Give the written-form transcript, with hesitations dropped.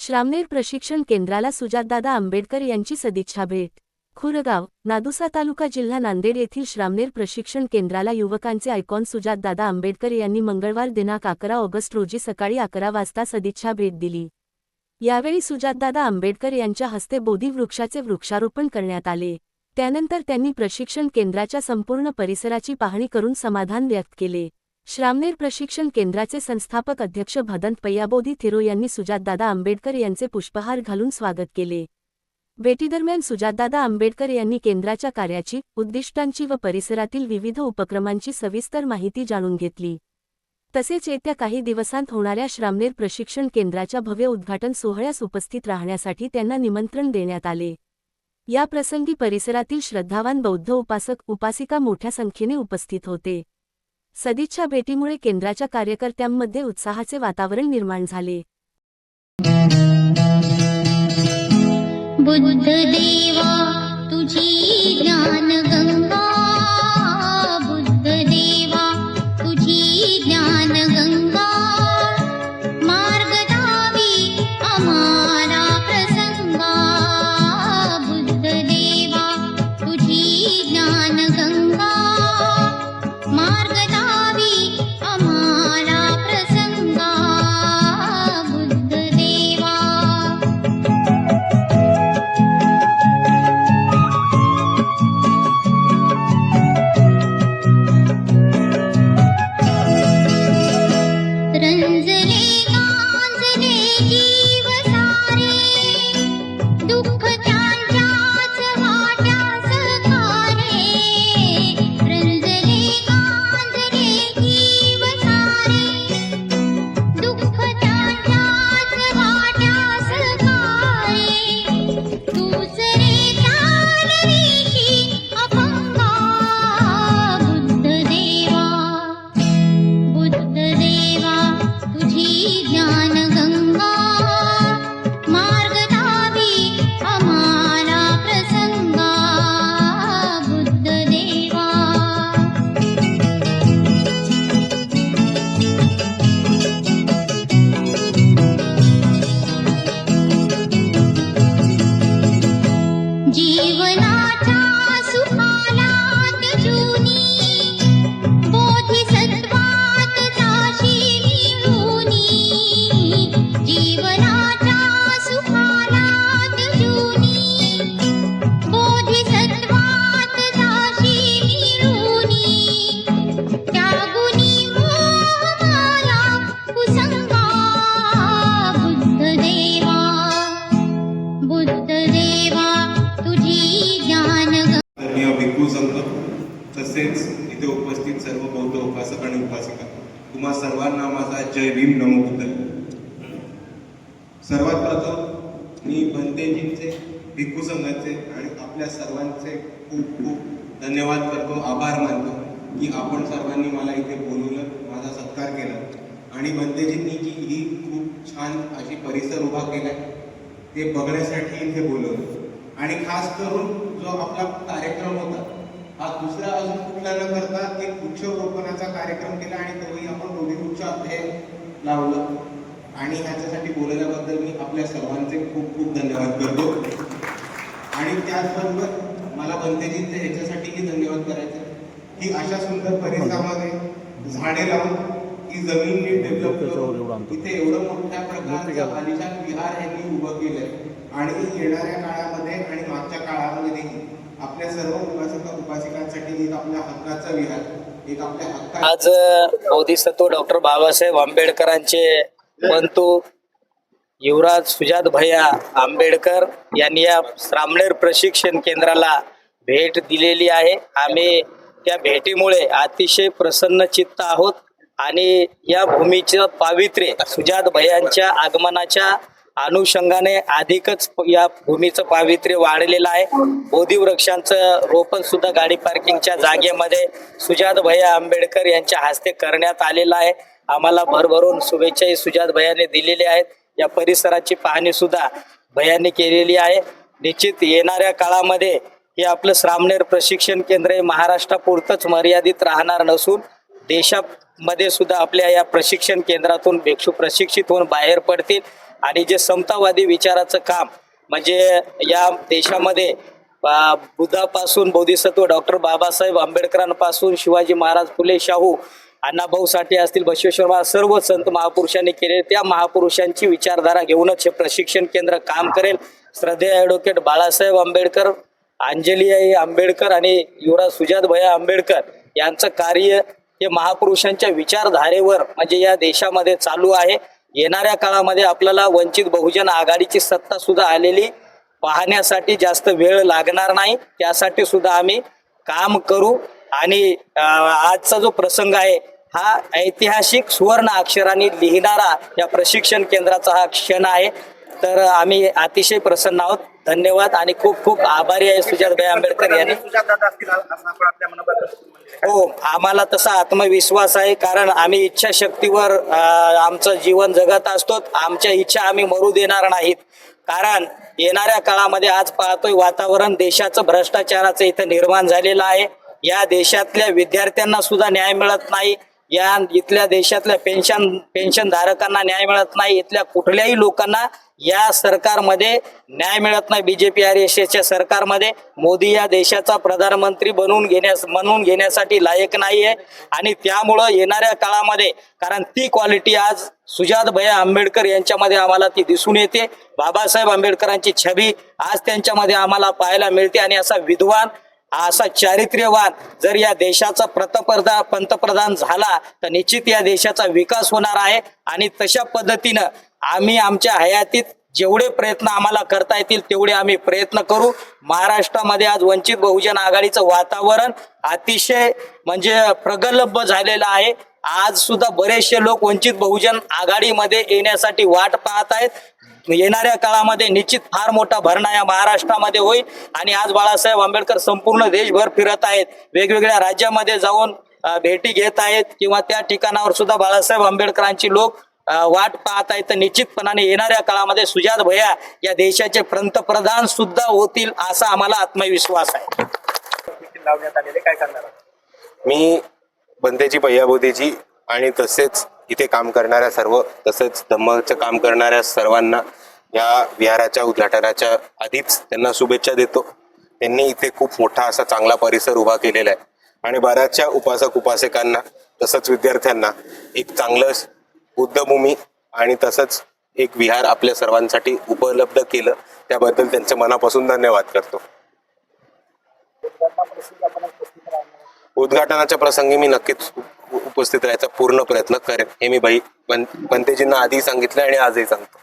श्रामनेर प्रशिक्षण केंद्राला सुजातदादा आंबेडकर यांची सदिच्छा भेट। खुरगाव, नादुसा तालुका जिल्हा नांदेड येथील श्रामनेर प्रशिक्षण केंद्राला युवकांचे आयकॉन सुजातदादा आंबेडकर यांनी मंगळवार दिनांक 11 ऑगस्ट रोजी सकाळी 11 वाजता सदिच्छा भेट दिली। यावेळी सुजातदादा आंबेडकर यांच्या हस्ते बोधी वृक्षाचे वृक्षारोपण करण्यात आले। त्यानंतर त्यांनी प्रशिक्षण केंद्राच्या संपूर्ण परिसराची पाहणी करून समाधान व्यक्त केले। श्रामनेर प्रशिक्षण केंद्राचे संस्थापक अध्यक्ष भदंत पय्याबोधी थिरो यांनी सुजातदादा आंबेडकर यांचे पुष्पहार घालून स्वागत केले। भेटीदरम्यान सुजातदादा आंबेडकर यांनी केंद्राच्या कार्याची, उद्दिष्टांची व परिसरातील विविध उपक्रमांची सविस्तर माहिती जाणून घेतली। तसेच येत्या काही दिवसांत होणाऱ्या श्रामनेर प्रशिक्षण केंद्राच्या भव्य उद्घाटन सोहळ्यास उपस्थित राहण्यासाठी त्यांना निमंत्रण देण्यात आले। या प्रसंगी परिसरातील श्रद्धावान बौद्ध उपासक उपासिका मोठ्या संख्येने उपस्थित होते। सदिच्छा भेटीमुळे केंद्राच्या कार्यकर्त्यांमध्ये उत्साहाचे वातावरण निर्माण झाले। बुद्ध देवा तुझी ज्ञान गंगा, बुद्ध देवा तुझी ज्ञान गंगा, मार्ग दावी आम्हाला प्रसंगा, बुद्ध देवा तुझी ज्ञान गंगा, मार्ग दावी आम्हाला प्रसंगा, बुद्ध देवा। रंजले गांजले जीव सारे, दुःख त्यांच्याच वाट्यास खारे, रंजले गांजले जीव सारे, दुःख त्यांच्याच वाट्यास खारे, दुसरे चालविशी अभंगा, बुद्ध देवा, बुद्ध देवा तुझी ज्ञान गंगा, मार्ग दावी आम्हाला प्रसंगा, बुद्ध देवा। जीवनाच्या सुखालात जुनी, बोधिसत्वात जाशी निवूनी, जीवनाच्या सुखालात जुनी, बोधिसत्वात जाशी निवूनी, त्यागुनी मोहमाया कुसंगा, बुद्ध देवा, बुद्ध देवा तुझी ज्ञान आदरणीय भिक्खू संघ तसेच इथे उपस्थित सर्व बौद्ध उपासक आणि उपासिका, तुम्हा सर्वांना माझा जय भीम नमो बुद्ध। सर्वात प्रथम मी बनतेजींचे, भिक्खू संघाचे आणि आपल्या सर्वांचे खूप खूप धन्यवाद करतो, आभार मानतो की आपण सर्वांनी मला इथे बोलवलं, माझा सत्कार केला आणि बनतेजींनी जी ही खूप छान अशी परिसर उभा केलाय ते बघण्यासाठी इथे बोलवलं। आणि खास करून जो आपला कार्यक्रम होता हा दुसरा अजून कुठला न करता एक वृक्षारोपणाचा कार्यक्रम केला आणि तोही आपण बोधी वृक्ष हे लावलं आणि ह्याच्यासाठी बोलल्याबद्दल मी आपल्या सर्वांचे खूप खूप धन्यवाद करतो। आणि त्याचबरोबर मला बनतेजींचे ह्याच्यासाठीही धन्यवाद करायचे की अशा सुंदर परिसरामध्ये झाडे लावून ही जमीन नीट डेव्हलप करून इथे एवढं मोठ्या प्रकारचं आलिशान विहार यांनी उभं केलंय आणि येणाऱ्या काळामध्ये आणि मागच्या काळामध्ये आपल्या सर्व उपासिकांसाठी एक आपल्या हक्काचा विहार, एक आपल्या हक्का। आज बोधिसत्व डॉक्टर बाबासाहेब आंबेडकरांचे बंधू युवराज सुजात भैया आंबेडकर यांनी या श्रामनेर प्रशिक्षण केंद्राला भेट दिलेली आहे। आम्ही त्या भेटीमुळे अतिशय प्रसन्न चित्त आहोत आणि या भूमीचं पावित्र्य सुजात भैयांच्या आगमनाच्या अनुषंगाने अधिकच या भूमीचं पावित्र्य वाढलेलं आहे। बोधी वृक्षांचं रोपण सुद्धा गाडी पार्किंगच्या जागेमध्ये सुजात भैया आंबेडकर यांच्या हस्ते करण्यात आलेलं आहे। आम्हाला भरभरून शुभेच्छाही सुजात भैयाने दिलेल्या आहेत। या परिसराची पाहणी सुद्धा भैयांनी केलेली आहे। निश्चित येणाऱ्या काळामध्ये हे आपलं श्रामनेर प्रशिक्षण केंद्र हे महाराष्ट्रापुरतच मर्यादित राहणार नसून देशामध्ये सुद्धा आपल्या या प्रशिक्षण केंद्रातून भिक्षू प्रशिक्षित होऊन बाहेर पडतील आणि जे समतावादी विचाराचं काम म्हणजे या देशामध्ये बुद्धापासून बोधिसत्व डॉक्टर बाबासाहेब आंबेडकरांपासून शिवाजी महाराज, फुले शाहू, अण्णाभाऊ साठे असतील, बसवेश्वर महाराज, सर्व संत महापुरुषांनी केले त्या महापुरुषांची विचारधारा घेऊनच हे प्रशिक्षण केंद्र काम करेल. श्रद्धेय ॲडव्होकेट बाळासाहेब आंबेडकर, अंजलीआई आंबेडकर आणि युवराज सुजातभैया आंबेडकर यांचं कार्य हे महापुरुषांच्या विचारधारेवर म्हणजे या देशामध्ये चालू आहे. येणाऱ्या काळामध्ये आपल्याला वंचित बहुजन आघाडीची सत्ता सुद्धा आलेली पाहण्यासाठी जास्त वेळ लागणार नाही. त्यासाठी सुद्धा आम्ही काम करू आणि आजचा जो प्रसंग आहे हा ऐतिहासिक सुवर्ण अक्षरांनी लिहिणारा या प्रशिक्षण केंद्राचा हा क्षण आहे. तर आम्ही अतिशय प्रसन्न आहोत. धन्यवाद आणि खूप खूप आभारी आहे सुजातभाई आंबेडकर यांनी. हो, आम्हाला तसा आत्मविश्वास आहे कारण आम्ही इच्छाशक्तीवर आमचं जीवन जगत असतो. आमच्या इच्छा आम्ही मरू देणार नाहीत. कारण येणाऱ्या काळामध्ये आज पाहतोय वातावरण देशाचं भ्रष्टाचाराचं इथं निर्माण झालेलं आहे. या देशातल्या विद्यार्थ्यांना सुद्धा न्याय मिळत नाही. या इथल्या देशातल्या पेन्शन धारकांना न्याय मिळत नाही. इथल्या कुठल्याही लोकांना या सरकारमध्ये न्याय मिळत नाही. बीजेपी RSSच्या सरकारमध्ये मोदी या देशाचा प्रधानमंत्री बनवून घेण्यासाठी लायक नाहीये आणि त्यामुळं येणाऱ्या काळामध्ये कारण ती क्वालिटी आज सुजातभाई आंबेडकर यांच्यामध्ये आम्हाला ती दिसून येते. बाबासाहेब आंबेडकरांची छबी आज त्यांच्यामध्ये आम्हाला पाहायला मिळते आणि असा विद्वान असा चारित्र्यवान जर या देशाचा पंतप्रधान झाला तर निश्चित या देशाचा विकास होणार आहे. आणि तशा पद्धतीनं आम्ही आमच्या हयातीत जेवढे प्रयत्न आम्हाला करता येतील तेवढे आम्ही प्रयत्न करू. महाराष्ट्रामध्ये आज वंचित बहुजन आघाडीचं वातावरण अतिशय म्हणजे प्रगल्भ झालेलं आहे. आज सुद्धा बरेचसे लोक वंचित बहुजन आघाडीमध्ये येण्यासाठी वाट पाहत आहेत. येणाऱ्या काळामध्ये निश्चित फार मोठा भरणा या महाराष्ट्रामध्ये होईल आणि आज बाळासाहेब आंबेडकर संपूर्ण देशभर फिरत आहेत. वेगवेगळ्या राज्यामध्ये जाऊन भेटी घेत आहेत किंवा त्या ठिकाणावर सुद्धा बाळासाहेब आंबेडकरांची लोक वाट पाहत आहेत. तर निश्चितपणाने येणाऱ्या काळामध्ये सुजात भैया या देशाचे पंतप्रधान सुद्धा होतील असा आम्हाला आत्मविश्वास आहे. मी बंदेजी भैयाबोधीजी आणि तसेच इथे काम करणाऱ्या सर्व तसेच धम्मचं काम करणाऱ्या सर्वांना या विहाराच्या उद्घाटनाच्या आधीच त्यांना शुभेच्छा देतो. त्यांनी इथे खूप मोठा असा चांगला परिसर उभा केलेला आहे आणि बऱ्याचशा उपासकांना तसंच विद्यार्थ्यांना एक चांगलं बुद्धभूमी आणि तसंच एक विहार आपल्या सर्वांसाठी उपलब्ध केलं त्याबद्दल त्यांचे मनापासून धन्यवाद करतो. उद्घाटनाच्या प्रसंगी मी नक्कीच उपस्थित राहायचा पूर्ण प्रयत्न करेन हे मी बंदेजींना आधी सांगितलं आणि आजही सांगतो.